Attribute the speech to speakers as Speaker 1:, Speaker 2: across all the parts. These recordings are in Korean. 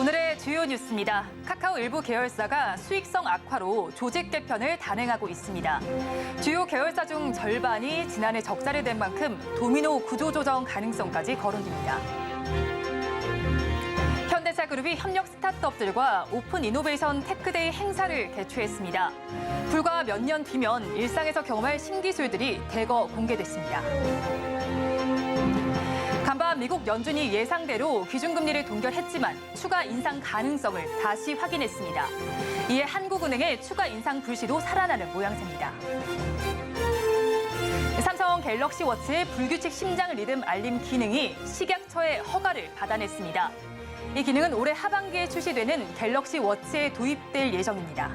Speaker 1: 오늘의 주요 뉴스입니다. 카카오 일부 계열사가 수익성 악화로 조직 개편을 단행하고 있습니다. 주요 계열사 중 절반이 지난해 적자를 낸 만큼 도미노 구조조정 가능성까지 거론됩니다. 현대차그룹이 협력 스타트업들과 오픈 이노베이션 테크데이 행사를 개최했습니다. 불과 몇 년 뒤면 일상에서 경험할 신기술들이 대거 공개됐습니다. 간밤 미국 연준이 예상대로 기준금리를 동결했지만 추가 인상 가능성을 다시 확인했습니다. 이에 한국은행의 추가 인상 불씨도 살아나는 모양새입니다. 삼성 갤럭시 워치의 불규칙 심장 리듬 알림 기능이 식약처의 허가를 받아냈습니다. 이 기능은 올해 하반기에 출시되는 갤럭시 워치에 도입될 예정입니다.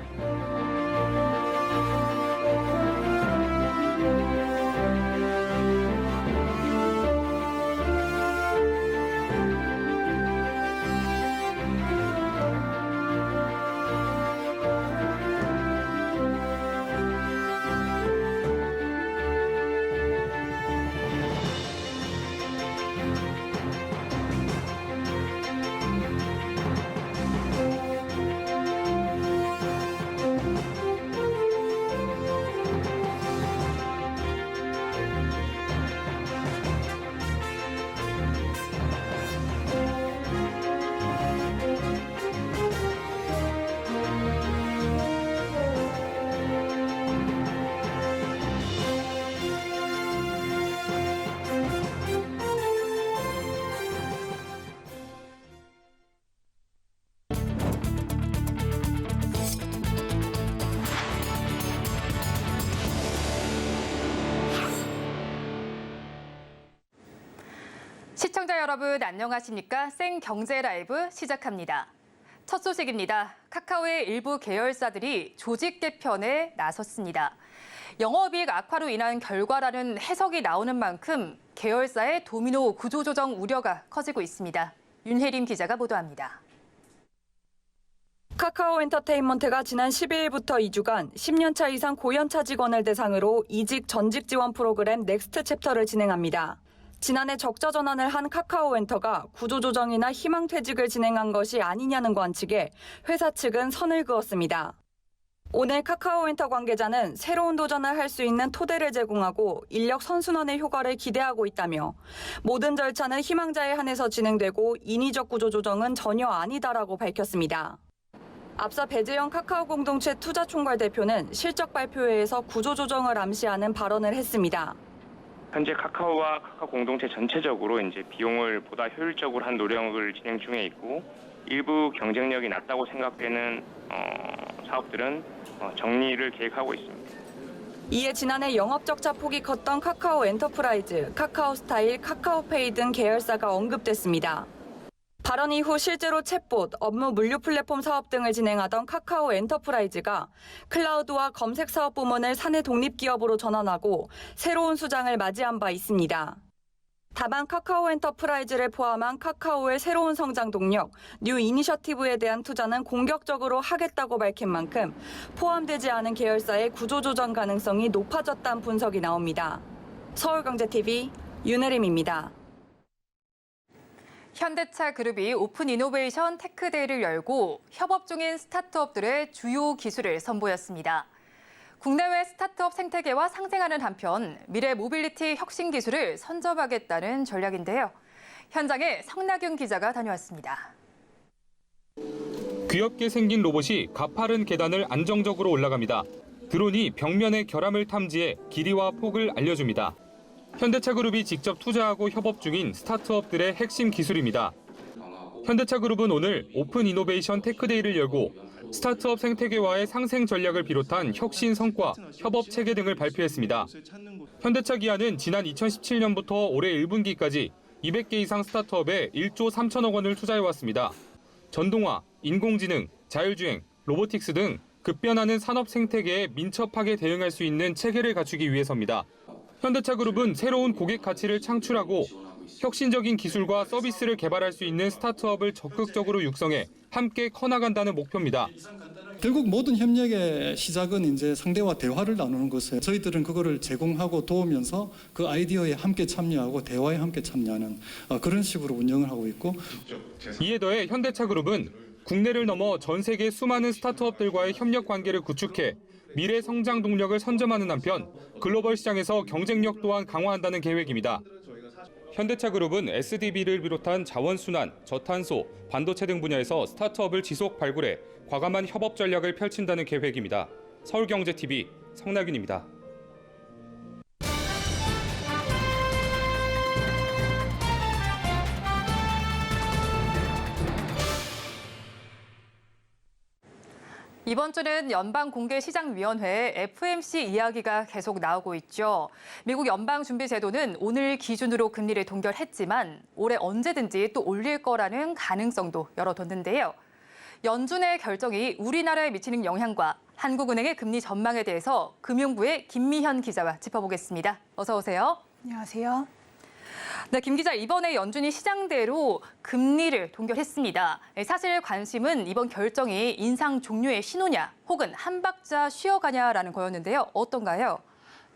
Speaker 1: 시청자 여러분 안녕하십니까? 생경제 라이브 시작합니다. 첫 소식입니다. 카카오의 일부 계열사들이 조직 개편에 나섰습니다. 영업이익 악화로 인한 결과라는 해석이 나오는 만큼 계열사의 도미노 구조조정 우려가 커지고 있습니다. 윤혜림 기자가 보도합니다.
Speaker 2: 카카오 엔터테인먼트가 지난 12일부터 2주간 10년차 이상 고연차 직원을 대상으로 이직 전직 지원 프로그램 넥스트 챕터를 진행합니다. 지난해 적자 전환을 한 카카오 엔터가 구조조정이나 희망퇴직을 진행한 것이 아니냐는 관측에 회사 측은 선을 그었습니다. 오늘 카카오 엔터 관계자는 새로운 도전을 할 수 있는 토대를 제공하고 인력 선순환의 효과를 기대하고 있다며 모든 절차는 희망자에 한해서 진행되고 인위적 구조조정은 전혀 아니다라고 밝혔습니다. 앞서 배재영 카카오 공동체 투자총괄 대표는 실적 발표회에서 구조조정을 암시하는 발언을 했습니다.
Speaker 3: 현재 카카오와 카카오 공동체 전체적으로 이제 비용을 보다 효율적으로 한 노력을 진행 중에 있고 일부 경쟁력이 낮다고 생각되는 사업들은 정리를 계획하고 있습니다.
Speaker 2: 이에 지난해 영업 적자 폭이 컸던 카카오 엔터프라이즈, 카카오 스타일, 카카오페이 등 계열사가 언급됐습니다. 발언 이후 실제로 챗봇, 업무 물류 플랫폼 사업 등을 진행하던 카카오 엔터프라이즈가 클라우드와 검색 사업 부문을 사내 독립기업으로 전환하고 새로운 수장을 맞이한 바 있습니다. 다만 카카오 엔터프라이즈를 포함한 카카오의 새로운 성장 동력, 뉴 이니셔티브에 대한 투자는 공격적으로 하겠다고 밝힌 만큼 포함되지 않은 계열사의 구조조정 가능성이 높아졌다는 분석이 나옵니다. 서울경제TV 윤혜림입니다.
Speaker 1: 현대차 그룹이 오픈 이노베이션 테크데이를 열고 협업 중인 스타트업들의 주요 기술을 선보였습니다. 국내외 스타트업 생태계와 상생하는 한편 미래 모빌리티 혁신 기술을 선점하겠다는 전략인데요. 현장에 성나균 기자가 다녀왔습니다.
Speaker 4: 귀엽게 생긴 로봇이 가파른 계단을 안정적으로 올라갑니다. 드론이 벽면의 결함을 탐지해 길이와 폭을 알려줍니다. 현대차그룹이 직접 투자하고 협업 중인 스타트업들의 핵심 기술입니다. 현대차그룹은 오늘 오픈 이노베이션 테크데이를 열고 스타트업 생태계와의 상생 전략을 비롯한 혁신 성과, 협업 체계 등을 발표했습니다. 현대차 기아는 지난 2017년부터 올해 1분기까지 200개 이상 스타트업에 1조 3천억 원을 투자해왔습니다. 전동화, 인공지능, 자율주행, 로보틱스 등 급변하는 산업 생태계에 민첩하게 대응할 수 있는 체계를 갖추기 위해서입니다. 현대차그룹은 새로운 고객 가치를 창출하고 혁신적인 기술과 서비스를 개발할 수 있는 스타트업을 적극적으로 육성해 함께 커나간다는 목표입니다.
Speaker 5: 결국 모든 협력의 시작은 이제 상대와 대화를 나누는 것에 저희들은 그거를 제공하고 도우면서 그 아이디어에 함께 참여하고 대화에 함께 참여하는 그런 식으로 운영을 하고 있고,
Speaker 4: 이에 더해 현대차그룹은 국내를 넘어 전 세계 수많은 스타트업들과의 협력 관계를 구축해 미래 성장 동력을 선점하는 한편 글로벌 시장에서 경쟁력 또한 강화한다는 계획입니다. 현대차그룹은 SDB를 비롯한 자원순환, 저탄소, 반도체 등 분야에서 스타트업을 지속 발굴해 과감한 협업 전략을 펼친다는 계획입니다. 서울경제TV 성낙윤입니다.
Speaker 1: 이번 주는 연방공개시장위원회 FOMC 이야기가 계속 나오고 있죠. 미국 연방준비제도는 오늘 기준으로 금리를 동결했지만 올해 언제든지 또 올릴 거라는 가능성도 열어뒀는데요. 연준의 결정이 우리나라에 미치는 영향과 한국은행의 금리 전망에 대해서 금융부의 김미현 기자와 짚어보겠습니다. 어서 오세요.
Speaker 6: 안녕하세요.
Speaker 1: 네, 김 기자, 이번에 연준이 시장대로 금리를 동결했습니다. 사실 관심은 이번 결정이 인상 종료의 신호냐 혹은 한 박자 쉬어가냐라는 거였는데요. 어떤가요?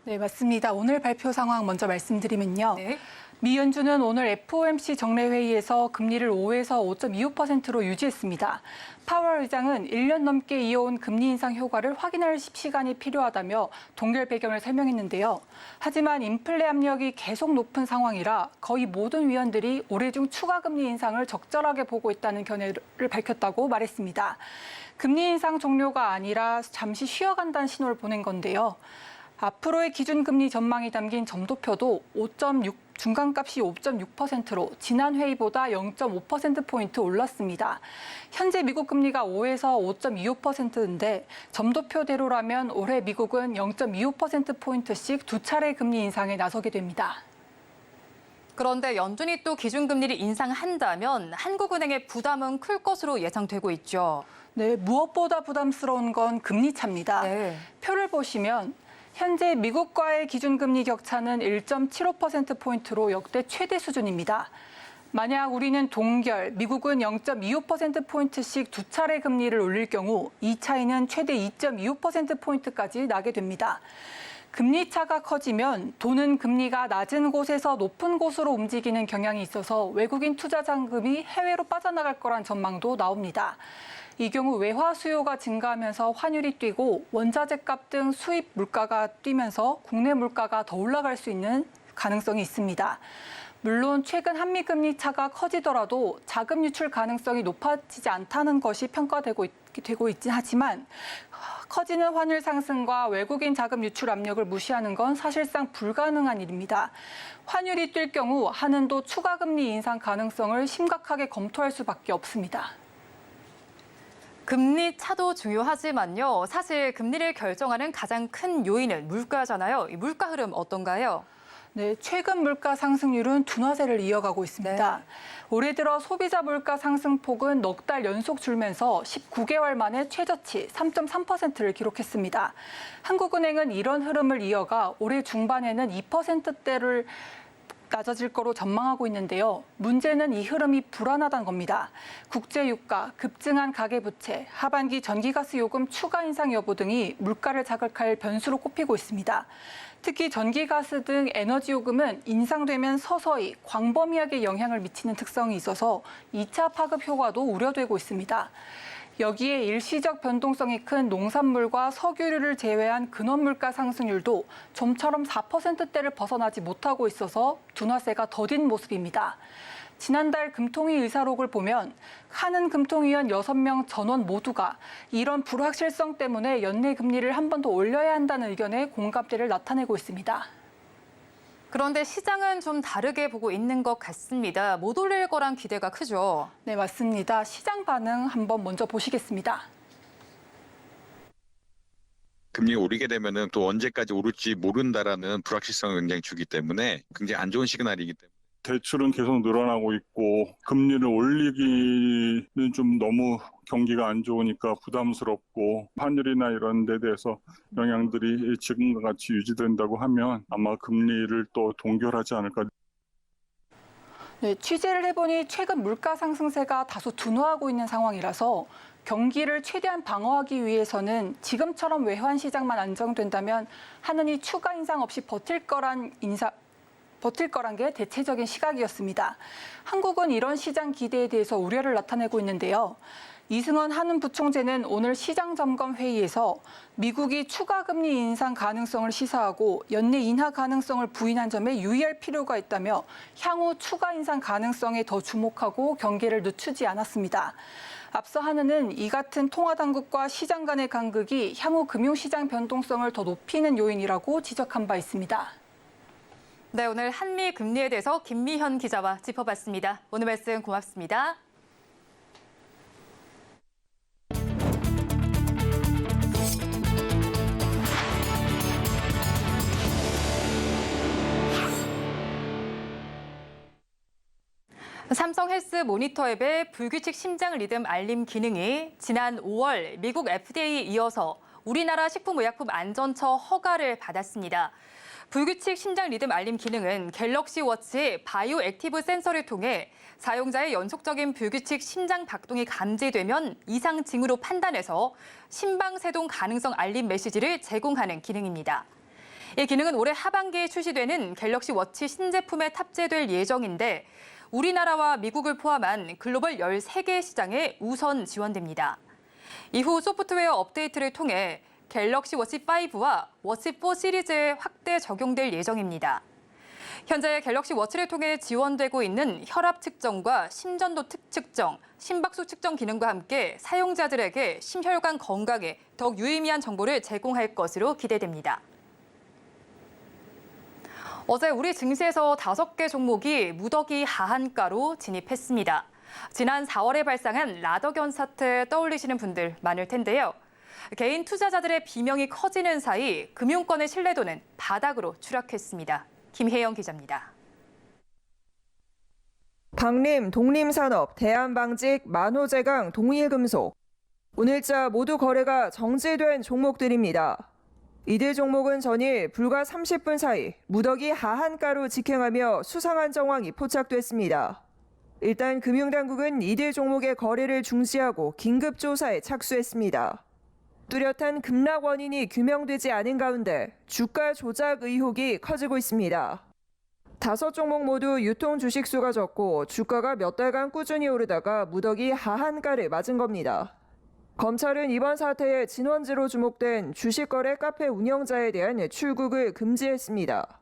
Speaker 6: 네, 맞습니다. 오늘 발표 상황 먼저 말씀드리면요.
Speaker 1: 네.
Speaker 6: 미 연준은 오늘 FOMC 정례회의에서 금리를 5에서 5.25%로 유지했습니다. 파월 의장은 1년 넘게 이어온 금리 인상 효과를 확인할 시간이 필요하다며 동결 배경을 설명했는데요. 하지만 인플레 압력이 계속 높은 상황이라 거의 모든 위원들이 올해 중 추가 금리 인상을 적절하게 보고 있다는 견해를 밝혔다고 말했습니다. 금리 인상 종료가 아니라 잠시 쉬어간다는 신호를 보낸 건데요. 앞으로의 기준금리 전망이 담긴 점도표도 중간값이 5.6%로 지난 회의보다 0.5%포인트 올랐습니다. 현재 미국 금리가 5에서 5.25%인데 점도표대로라면 올해 미국은 0.25%포인트씩 두 차례 금리 인상에 나서게 됩니다.
Speaker 1: 그런데 연준이 또 기준금리를 인상한다면 한국은행의 부담은 클 것으로 예상되고 있죠.
Speaker 6: 네, 무엇보다 부담스러운 건 금리 차입니다.
Speaker 1: 네.
Speaker 6: 표를 보시면 현재 미국과의 기준금리 격차는 1.75%포인트로 역대 최대 수준입니다. 만약 우리는 동결, 미국은 0.25%포인트씩 두 차례 금리를 올릴 경우 이 차이는 최대 2.25%포인트까지 나게 됩니다. 금리 차가 커지면 돈은 금리가 낮은 곳에서 높은 곳으로 움직이는 경향이 있어서 외국인 투자 자금이 해외로 빠져나갈 거란 전망도 나옵니다. 이 경우 외화 수요가 증가하면서 환율이 뛰고 원자재 값 등 수입 물가가 뛰면서 국내 물가가 더 올라갈 수 있는 가능성이 있습니다. 물론 최근 한미 금리 차가 커지더라도 자금 유출 가능성이 높아지지 않다는 것이 평가되고 있긴 하지만 커지는 환율 상승과 외국인 자금 유출 압력을 무시하는 건 사실상 불가능한 일입니다. 환율이 뛸 경우 한은도 추가 금리 인상 가능성을 심각하게 검토할 수밖에 없습니다.
Speaker 1: 금리 차도 중요하지만요. 사실 금리를 결정하는 가장 큰 요인은 물가잖아요. 이 물가 흐름 어떤가요?
Speaker 6: 네, 최근 물가 상승률은 둔화세를 이어가고 있습니다.
Speaker 1: 네.
Speaker 6: 올해 들어 소비자 물가 상승폭은 넉 달 연속 줄면서 19개월 만에 최저치 3.3%를 기록했습니다. 한국은행은 이런 흐름을 이어가 올해 중반에는 2%대를 낮아질 거로 전망하고 있는데요. 문제는 이 흐름이 불안하다는 겁니다. 국제유가, 급증한 가계부채, 하반기 전기가스 요금 추가 인상 여부 등이 물가를 자극할 변수로 꼽히고 있습니다. 특히 전기가스 등 에너지 요금은 인상되면 서서히 광범위하게 영향을 미치는 특성이 있어서 2차 파급 효과도 우려되고 있습니다. 여기에 일시적 변동성이 큰 농산물과 석유류를 제외한 근원 물가 상승률도 좀처럼 4%대를 벗어나지 못하고 있어서 둔화세가 더딘 모습입니다. 지난달 금통위 의사록을 보면 한은 금통위원 6명 전원 모두가 이런 불확실성 때문에 연내 금리를 한 번 더 올려야 한다는 의견에 공감대를 나타내고 있습니다.
Speaker 1: 그런데 시장은 좀 다르게 보고 있는 것 같습니다. 못 올릴 거란 기대가 크죠.
Speaker 6: 네, 맞습니다. 시장 반응 한번 먼저 보시겠습니다.
Speaker 7: 금리가 오르게 되면은 또 언제까지 오를지 모른다라는 불확실성을 굉장히 주기 때문에 굉장히 안 좋은 시그널이기 때문에.
Speaker 8: 대출은 계속 늘어나고 있고 금리를 올리기는 좀 너무 경기가 안 좋으니까 부담스럽고 환율이나 이런 데 대해서 영향들이 지금과 같이 유지된다고 하면 아마 금리를 또 동결하지 않을까.
Speaker 6: 네, 취재를 해보니 최근 물가 상승세가 다소 둔화하고 있는 상황이라서 경기를 최대한 방어하기 위해서는 지금처럼 외환 시장만 안정된다면 하느니 추가 인상 없이 버틸 거란 게 대체적인 시각이었습니다. 한국은 이런 시장 기대에 대해서 우려를 나타내고 있는데요. 이승원 한은부총재는 오늘 시장점검회의에서 미국이 추가 금리 인상 가능성을 시사하고 연내 인하 가능성을 부인한 점에 유의할 필요가 있다며 향후 추가 인상 가능성에 더 주목하고 경계를 늦추지 않았습니다. 앞서 한은은 이 같은 통화당국과 시장 간의 간극이 향후 금융시장 변동성을 더 높이는 요인이라고 지적한 바 있습니다.
Speaker 1: 네, 오늘 한미 금리에 대해서 김미현 기자와 짚어봤습니다. 오늘 말씀 고맙습니다. 삼성 헬스 모니터 앱의 불규칙 심장 리듬 알림 기능이 지난 5월 미국 FDA에 이어서 우리나라 식품의약품안전처 허가를 받았습니다. 불규칙 심장 리듬 알림 기능은 갤럭시 워치의 바이오 액티브 센서를 통해 사용자의 연속적인 불규칙 심장 박동이 감지되면 이상 징후로 판단해서 심방세동 가능성 알림 메시지를 제공하는 기능입니다. 이 기능은 올해 하반기에 출시되는 갤럭시 워치 신제품에 탑재될 예정인데 우리나라와 미국을 포함한 글로벌 13개 시장에 우선 지원됩니다. 이후 소프트웨어 업데이트를 통해 갤럭시 워치 5와 워치 4 시리즈에 확대 적용될 예정입니다. 현재 갤럭시 워치를 통해 지원되고 있는 혈압 측정과 심전도 측정, 심박수 측정 기능과 함께 사용자들에게 심혈관 건강에 더욱 유의미한 정보를 제공할 것으로 기대됩니다. 어제 우리 증시에서 5개 종목이 무더기 하한가로 진입했습니다. 지난 4월에 발생한 라더견 사태 떠올리시는 분들 많을 텐데요. 개인 투자자들의 비명이 커지는 사이 금융권의 신뢰도는 바닥으로 추락했습니다. 김혜영 기자입니다.
Speaker 9: 박림, 독림산업, 대한방직, 만호제강, 동일금속. 오늘자 모두 거래가 정지된 종목들입니다. 이들 종목은 전일 불과 30분 사이 무더기 하한가로 직행하며 수상한 정황이 포착됐습니다. 일단 금융당국은 이들 종목의 거래를 중지하고 긴급 조사에 착수했습니다. 뚜렷한 급락 원인이 규명되지 않은 가운데 주가 조작 의혹이 커지고 있습니다. 5종목 모두 유통 주식수가 적고 주가가 몇 달간 꾸준히 오르다가 무더기 하한가를 맞은 겁니다. 검찰은 이번 사태의 진원지로 주목된 주식거래 카페 운영자에 대한 출국을 금지했습니다.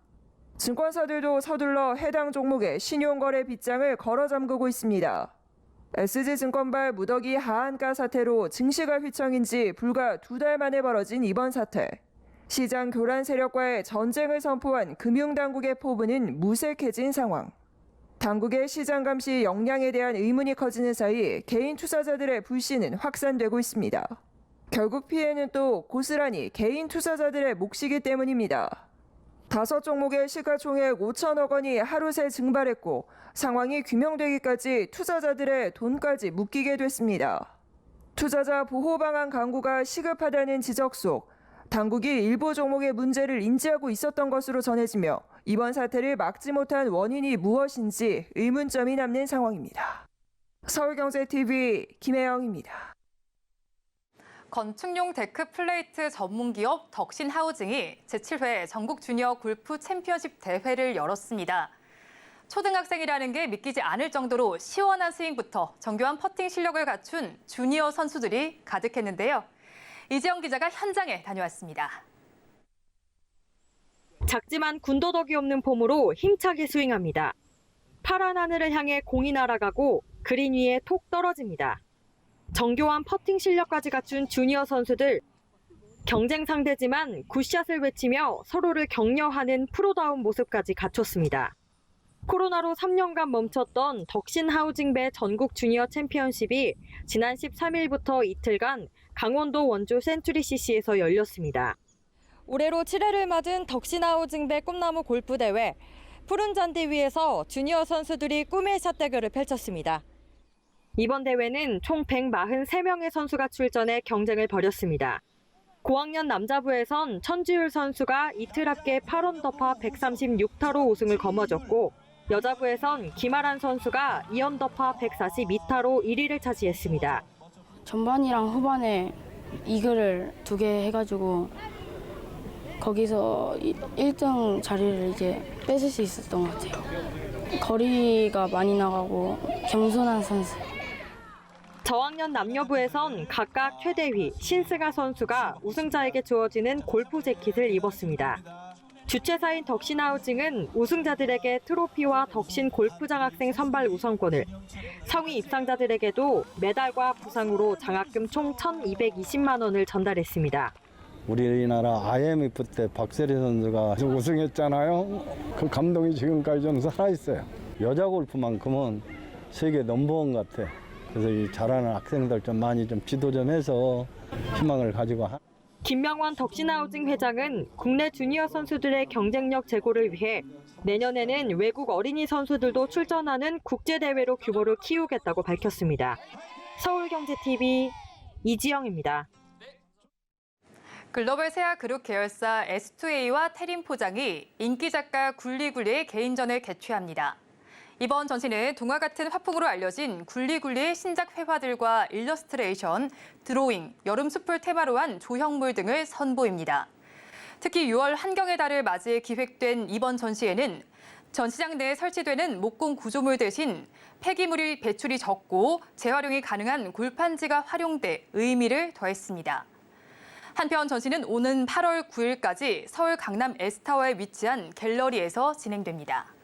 Speaker 9: 증권사들도 서둘러 해당 종목의 신용거래 빗장을 걸어 잠그고 있습니다. SG증권발 무더기 하한가 사태로 증시가 휘청인 지 불과 2달 만에 벌어진 이번 사태. 시장 교란 세력과의 전쟁을 선포한 금융당국의 포부는 무색해진 상황. 당국의 시장 감시 역량에 대한 의문이 커지는 사이 개인 투자자들의 불신은 확산되고 있습니다. 결국 피해는 또 고스란히 개인 투자자들의 몫이기 때문입니다. 5종목의 시가총액 5천억 원이 하루 새 증발했고 상황이 규명되기까지 투자자들의 돈까지 묶이게 됐습니다. 투자자 보호 방안 강구가 시급하다는 지적 속 당국이 일부 종목의 문제를 인지하고 있었던 것으로 전해지며 이번 사태를 막지 못한 원인이 무엇인지 의문점이 남는 상황입니다. 서울경제TV 김혜영입니다.
Speaker 1: 건축용 데크 플레이트 전문기업 덕신하우징이 제7회 전국 주니어 골프 챔피언십 대회를 열었습니다. 초등학생이라는 게 믿기지 않을 정도로 시원한 스윙부터 정교한 퍼팅 실력을 갖춘 주니어 선수들이 가득했는데요. 이지영 기자가 현장에 다녀왔습니다.
Speaker 10: 작지만 군더더기 없는 폼으로 힘차게 스윙합니다. 파란 하늘을 향해 공이 날아가고 그린 위에 톡 떨어집니다. 정교한 퍼팅 실력까지 갖춘 주니어 선수들. 경쟁 상대지만 굿샷을 외치며 서로를 격려하는 프로다운 모습까지 갖췄습니다. 코로나로 3년간 멈췄던 덕신하우징배 전국 주니어 챔피언십이 지난 13일부터 이틀간 강원도 원주 센츄리CC에서 열렸습니다. 올해로 7회를 맞은 덕신하우징배 꿈나무 골프대회. 푸른 잔디 위에서 주니어 선수들이 꿈의 샷 대결을 펼쳤습니다. 이번 대회는 총 143명의 선수가 출전해 경쟁을 벌였습니다. 고학년 남자부에선 천지율 선수가 이틀 합계 8언더파 136타로 우승을 거머쥐었고 여자부에선 김아란 선수가 2언더파 142타로 1위를 차지했습니다.
Speaker 11: 전반이랑 후반에 이글을 2개 해가지고 거기서 1등 자리를 이제 뺏을 수 있었던 것 같아요. 거리가 많이 나가고 겸손한 선수.
Speaker 10: 저학년 남녀부에선 각각 최대휘, 신스가 선수가 우승자에게 주어지는 골프 재킷을 입었습니다. 주최사인 덕신하우징은 우승자들에게 트로피와 덕신 골프장학생 선발 우선권을, 상위 입상자들에게도 메달과 부상으로 장학금 총 1,220만 원을 전달했습니다.
Speaker 12: 우리나라 IMF 때 박세리 선수가 우승했잖아요. 그 감동이 지금까지 좀 살아있어요. 여자 골프만큼은 세계 넘버원 같아. 그래서 이 잘하는 학생들 좀 많이 좀 지도 좀 해서 희망을 가지고.
Speaker 10: 김명원 덕신하우징 회장은 국내 주니어 선수들의 경쟁력 제고를 위해 내년에는 외국 어린이 선수들도 출전하는 국제대회로 규모를 키우겠다고 밝혔습니다. 서울경제TV 이지영입니다.
Speaker 1: 글로벌 세아 그룹 계열사 S2A와 태림 포장이 인기 작가 굴리굴리의 개인전을 개최합니다. 이번 전시는 동화 같은 화풍으로 알려진 굴리굴리의 신작 회화들과 일러스트레이션, 드로잉, 여름 숲을 테마로 한 조형물 등을 선보입니다. 특히 6월 한경의 달을 맞이해 기획된 이번 전시에는 전시장 내에 설치되는 목공 구조물 대신 폐기물이 배출이 적고 재활용이 가능한 골판지가 활용돼 의미를 더했습니다. 한편 전시는 오는 8월 9일까지 서울 강남 S타워에 위치한 갤러리에서 진행됩니다.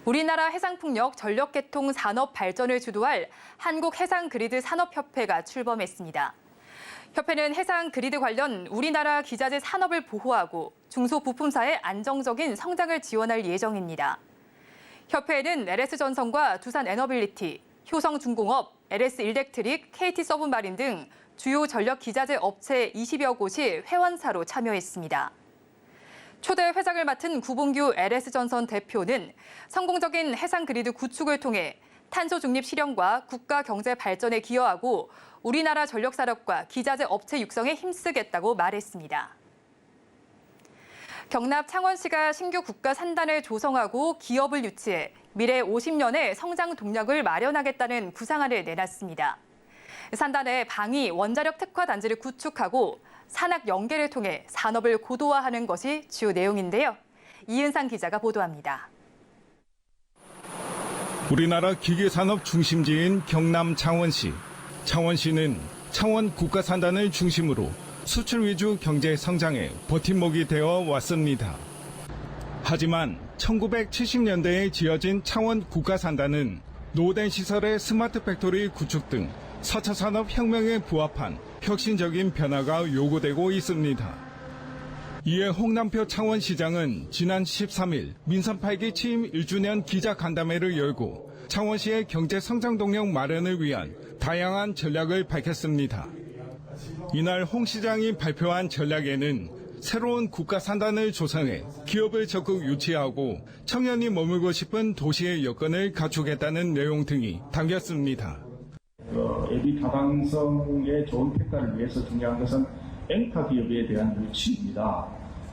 Speaker 1: 우리나라 해상풍력 전력개통 산업 발전을 주도할 한국해상그리드 산업협회가 출범했습니다. 협회는 해상그리드 관련 우리나라 기자재 산업을 보호하고 중소부품사의 안정적인 성장을 지원할 예정입니다. 협회에는 LS전선과 두산에너빌리티, 효성중공업, LS일렉트릭, KT서브마린 등 주요 전력 기자재 업체 20여 곳이 회원사로 참여했습니다. 초대 회장을 맡은 구봉규 LS전선 대표는 성공적인 해상그리드 구축을 통해 탄소 중립 실현과 국가 경제 발전에 기여하고 우리나라 전력산업과 기자재 업체 육성에 힘쓰겠다고 말했습니다. 경남 창원시가 신규 국가 산단을 조성하고 기업을 유치해 미래 50년의 성장 동력을 마련하겠다는 구상안을 내놨습니다. 산단에 방위, 원자력 특화 단지를 구축하고 산학 연계를 통해 산업을 고도화하는 것이 주요 내용인데요. 이은상 기자가 보도합니다.
Speaker 13: 우리나라 기계산업 중심지인 경남 창원시. 창원시는 창원 국가산단을 중심으로 수출 위주 경제 성장에 버팀목이 되어 왔습니다. 하지만 1970년대에 지어진 창원 국가산단은 노후된 시설의 스마트 팩토리 구축 등 4차 산업혁명에 부합한 혁신적인 변화가 요구되고 있습니다. 이에 홍남표 창원시장은 지난 13일 민선 8기 취임 1주년 기자간담회를 열고 창원시의 경제 성장 동력 마련을 위한 다양한 전략을 밝혔습니다. 이날 홍 시장이 발표한 전략에는 새로운 국가산단을 조성해 기업을 적극 유치하고 청년이 머물고 싶은 도시의 여건을 갖추겠다는 내용 등이 담겼습니다.
Speaker 14: 앱이 타당성에 좋은 평가를 위해서 중요한 것은 앵커 기업에 대한 유치입니다.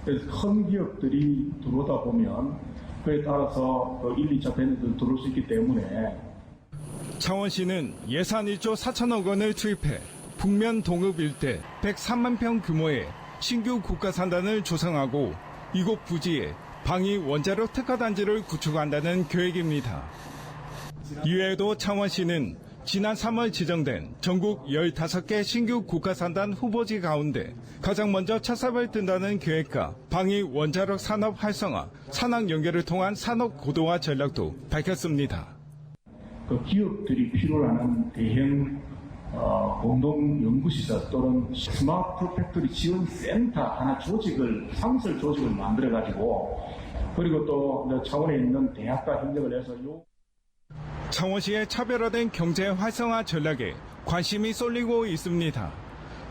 Speaker 14: 그래서 큰 기업들이 들어오다 보면 그에 따라서 1, 2차 밴드도 들어올 수 있기 때문에
Speaker 13: 창원시는 예산 1조 4천억 원을 투입해 북면 동읍 일대 103만 평 규모의 신규 국가산단을 조성하고 이곳 부지에 방위 원자력 특화단지를 구축한다는 계획입니다. 이외에도 창원시는 지난 3월 지정된 전국 15개 신규 국가산단 후보지 가운데 가장 먼저 첫삽을 뜬다는 계획과 방위 원자력 산업 활성화, 산학 연계를 통한 산업 고도화 전략도 밝혔습니다.
Speaker 14: 그 기업들이 필요로 하는 대형 공동 연구시설 또는 스마트 팩토리 지원 센터 하나 상설 조직을 만들어가지고 그리고 또 창원에 있는 대학과 협력을 해서
Speaker 13: 창원시의 차별화된 경제 활성화 전략에 관심이 쏠리고 있습니다.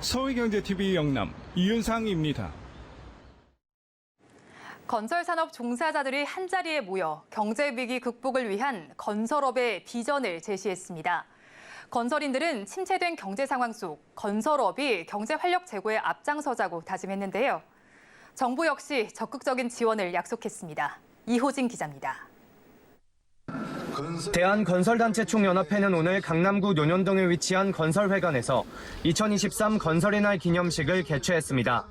Speaker 13: 서울경제TV 영남 이윤상입니다.
Speaker 1: 건설산업 종사자들이 한자리에 모여 경제위기 극복을 위한 건설업의 비전을 제시했습니다. 건설인들은 침체된 경제 상황 속 건설업이 경제 활력 제고에 앞장서자고 다짐했는데요. 정부 역시 적극적인 지원을 약속했습니다. 이호진 기자입니다.
Speaker 15: 대한건설단체총연합회는 오늘 강남구 논현동에 위치한 건설회관에서 2023 건설의 날 기념식을 개최했습니다.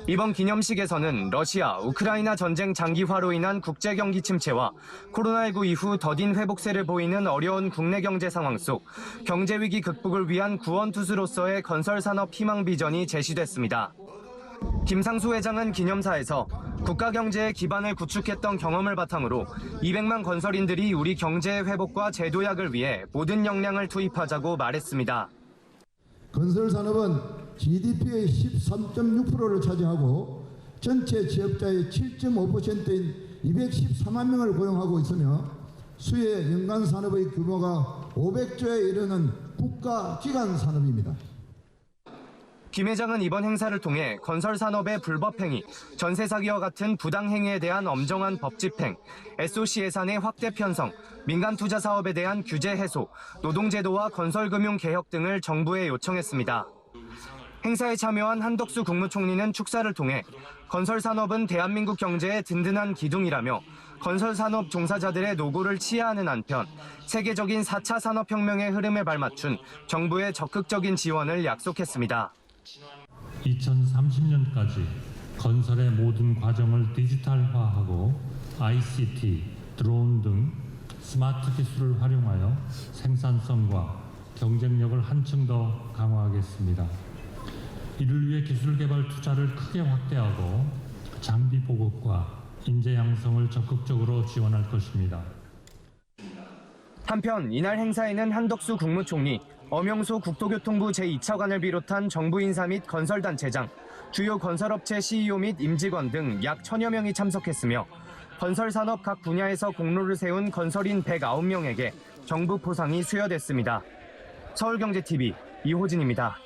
Speaker 15: 이번 기념식에서는 러시아, 우크라이나 전쟁 장기화로 인한 국제경기 침체와 코로나19 이후 더딘 회복세를 보이는 어려운 국내 경제 상황 속 경제위기 극복을 위한 구원투수로서의 건설산업 희망 비전이 제시됐습니다. 김상수 회장은 기념사에서 국가 경제의 기반을 구축했던 경험을 바탕으로 200만 건설인들이 우리 경제의 회복과 재도약을 위해 모든 역량을 투입하자고 말했습니다.
Speaker 16: 건설산업은 GDP의 13.6%를 차지하고 전체 취업자의 7.5%인 214만 명을 고용하고 있으며 수혜 연간 산업의 규모가 500조에 이르는 국가기관 산업입니다.
Speaker 15: 김 회장은 이번 행사를 통해 건설산업의 불법행위, 전세 사기와 같은 부당행위에 대한 엄정한 법 집행, SOC 예산의 확대 편성, 민간 투자 사업에 대한 규제 해소, 노동제도와 건설금융 개혁 등을 정부에 요청했습니다. 행사에 참여한 한덕수 국무총리는 축사를 통해 건설산업은 대한민국 경제의 든든한 기둥이라며 건설산업 종사자들의 노고를 치하하는 한편 세계적인 4차 산업혁명의 흐름에 발맞춘 정부의 적극적인 지원을 약속했습니다.
Speaker 17: 2030년까지 건설의 모든 과정을 디지털화하고 ICT, 드론 등 스마트 기술을 활용하여 생산성과 경쟁력을 한층 더 강화하겠습니다. 이를 위해 기술 개발 투자를 크게 확대하고 장비 보급과 인재 양성을 적극적으로 지원할 것입니다.
Speaker 15: 한편 이날 행사에는 한덕수 국무총리, 엄영소 국토교통부 제2차관을 비롯한 정부 인사 및 건설단체장, 주요 건설업체 CEO 및 임직원 등 약 1000여 명이 참석했으며 건설산업 각 분야에서 공로를 세운 건설인 109명에게 정부 포상이 수여됐습니다. 서울경제TV 이호진입니다.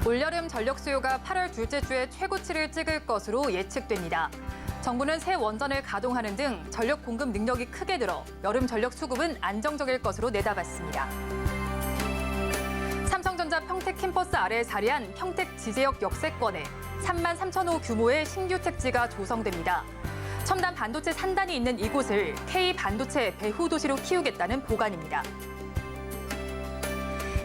Speaker 1: 올여름 전력 수요가 8월 둘째 주에 최고치를 찍을 것으로 예측됩니다. 정부는 새 원전을 가동하는 등 전력 공급 능력이 크게 늘어 여름 전력 수급은 안정적일 것으로 내다봤습니다. 삼성전자 평택 캠퍼스 아래에 자리한 평택 지제역 역세권에 3만 3천 호 규모의 신규 택지가 조성됩니다. 첨단 반도체 산단이 있는 이곳을 K반도체 배후 도시로 키우겠다는 보관입니다.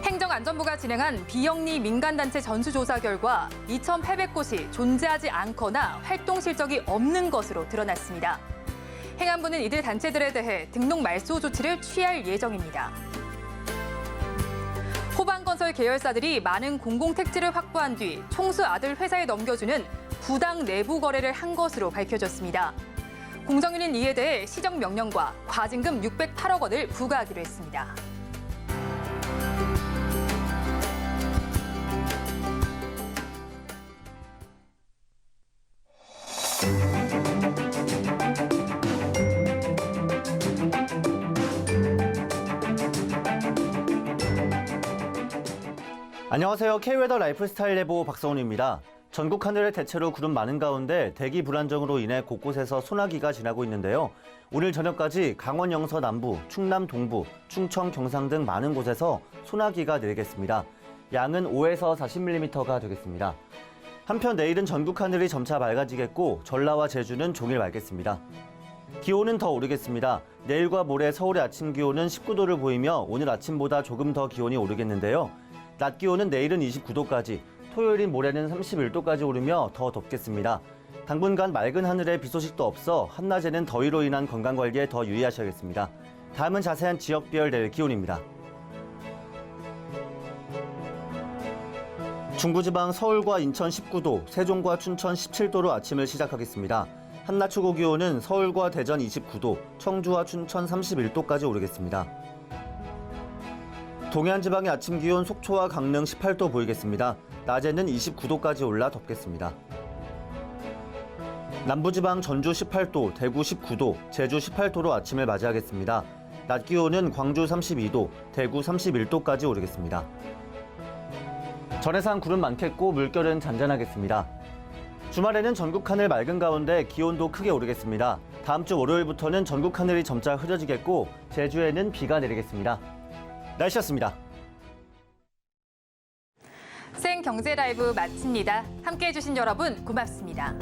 Speaker 1: 행정안전부가 진행한 비영리 민간단체 전수조사 결과 2,800곳이 존재하지 않거나 활동 실적이 없는 것으로 드러났습니다. 행안부는 이들 단체들에 대해 등록 말소 조치를 취할 예정입니다. 호반건설 계열사들이 많은 공공택지를 확보한 뒤 총수 아들 회사에 넘겨주는 부당 내부 거래를 한 것으로 밝혀졌습니다. 공정위는 이에 대해 시정명령과 과징금 608억 원을 부과하기로 했습니다.
Speaker 18: 안녕하세요. K웨더 라이프스타일 예보 박성훈입니다. 전국 하늘에 대체로 구름 많은 가운데 대기 불안정으로 인해 곳곳에서 소나기가 지나고 있는데요. 오늘 저녁까지 강원 영서 남부, 충남 동부, 충청 경상 등 많은 곳에서 소나기가 내리겠습니다. 양은 5에서 40mm가 되겠습니다. 한편 내일은 전국 하늘이 점차 맑아지겠고 전라와 제주는 종일 맑겠습니다. 기온은 더 오르겠습니다. 내일과 모레 서울의 아침 기온은 19도를 보이며 오늘 아침보다 조금 더 기온이 오르겠는데요. 낮 기온은 내일은 29도까지, 토요일인 모레는 31도까지 오르며 더 덥겠습니다. 당분간 맑은 하늘에 비 소식도 없어 한낮에는 더위로 인한 건강관리에 더 유의하셔야겠습니다. 다음은 자세한 지역별 내일 기온입니다. 중부지방 서울과 인천 19도, 세종과 춘천 17도로 아침을 시작하겠습니다. 한낮 최고 기온은 서울과 대전 29도, 청주와 춘천 31도까지 오르겠습니다. 동해안 지방의 아침 기온 속초와 강릉 18도 보이겠습니다. 낮에는 29도까지 올라 덥겠습니다. 남부지방 전주 18도, 대구 19도, 제주 18도로 아침을 맞이하겠습니다. 낮 기온은 광주 32도, 대구 31도까지 오르겠습니다. 전해상 구름 많겠고 물결은 잔잔하겠습니다. 주말에는 전국 하늘 맑은 가운데 기온도 크게 오르겠습니다. 다음 주 월요일부터는 전국 하늘이 점차 흐려지겠고 제주에는 비가 내리겠습니다. 날씨였습니다.
Speaker 1: 생경제 라이브 마칩니다. 함께해 주신 여러분 고맙습니다.